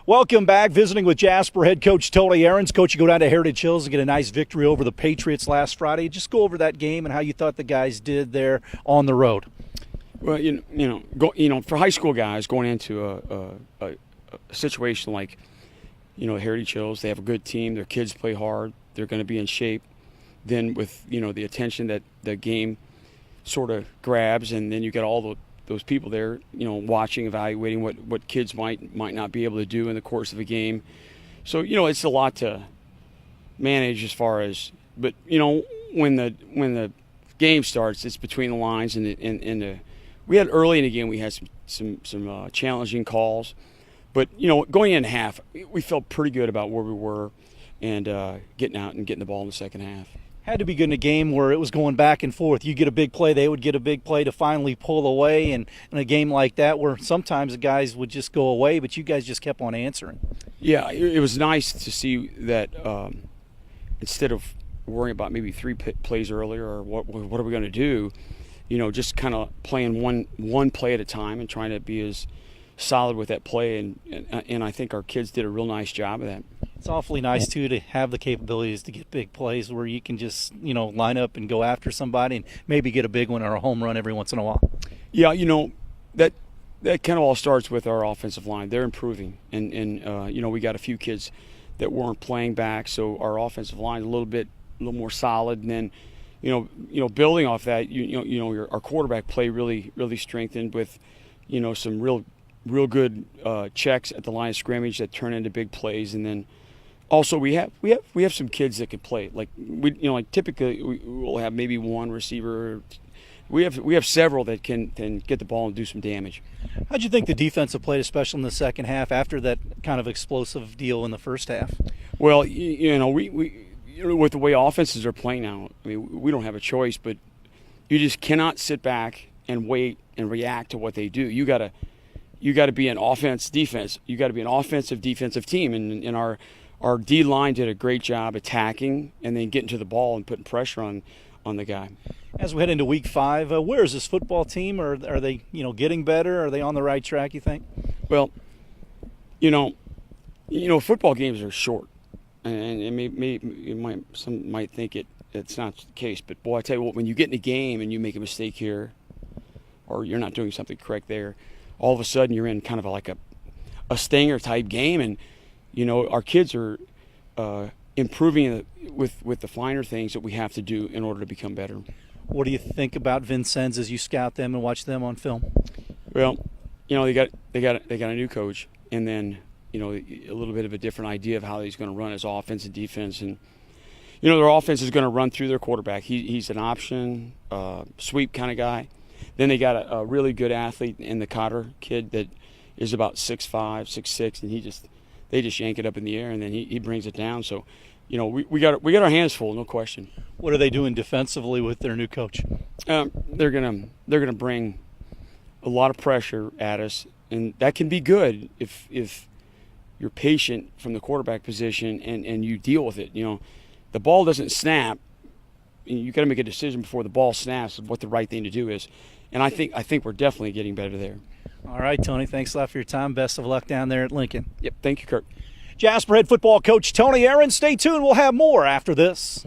Welcome back. Visiting with Jasper head coach Tony Ahrens. Coach, you go down to Heritage Hills and get a nice victory over the Patriots last Friday. Just go over that game and how you thought the guys did there on the road. Well, for high school guys going into a situation like, Heritage Hills, they have a good team. Their kids play hard. They're going to be in shape. Then with the attention that the game sort of grabs, and then you get all those people there, watching, evaluating what kids might not be able to do in the course of a game. So, it's a lot to manage as far as, but, when the game starts, it's between the lines and we had early in the game, we had some challenging calls, but, going in half, we felt pretty good about where we were and getting out and getting the ball in the second half. Had to be good in a game where it was going back and forth. You get a big play, they would get a big play to finally pull away. And in a game like that where sometimes the guys would just go away, but you guys just kept on answering. Yeah, it was nice to see that instead of worrying about maybe three plays earlier or what are we going to do, just kind of playing one play at a time and trying to be as solid with that play. And I think our kids did a real nice job of that. It's awfully nice, too, to have the capabilities to get big plays where you can just, line up and go after somebody and maybe get a big one or a home run every once in a while. Yeah, that kind of all starts with our offensive line. They're improving. And we got a few kids that weren't playing back, so our offensive line is a little more solid. And then, building off that, our quarterback play really strengthened with, some real good checks at the line of scrimmage that turn into big plays. And then also we have some kids that can play. Like typically we'll have maybe one receiver. We have several that can get the ball and do some damage. How'd you think the defense played, especially in the second half after that kind of explosive deal in the first half? Well, we with the way offenses are playing now, I mean, we don't have a choice, but you just cannot sit back and wait and react to what they do. You got to be an offense-defense. You got to be an offensive-defensive team, and our D-line did a great job attacking and then getting to the ball and putting pressure on the guy. As we head into Week 5, where is this football team? Or are they, getting better? Are they on the right track, you think? Well, football games are short, and some might think it's not the case. But boy, I tell you what, when you get in a game and you make a mistake here, or you're not doing something correct there, all of a sudden you're in kind of like a stinger type game, and our kids are improving with the finer things that we have to do in order to become better. What do you think about Vincennes as you scout them and watch them on film? Well, they got a new coach, and then a little bit of a different idea of how he's going to run his offense and defense, and their offense is going to run through their quarterback. He's an option sweep kind of guy. Then they got a really good athlete in the Cotter kid that is about 6'5", 6'6", and they just yank it up in the air, and then he brings it down. So, we got our hands full, no question. What are they doing defensively with their new coach? They're gonna bring a lot of pressure at us, and that can be good if you're patient from the quarterback position and you deal with it. The ball doesn't snap. You got to make a decision before the ball snaps of what the right thing to do is, and I think we're definitely getting better there. All right, Tony, thanks a lot for your time. Best of luck down there at Lincoln. Yep, thank you, Kurt. Jasper head football coach Tony Ahrens. Stay tuned. We'll have more after this.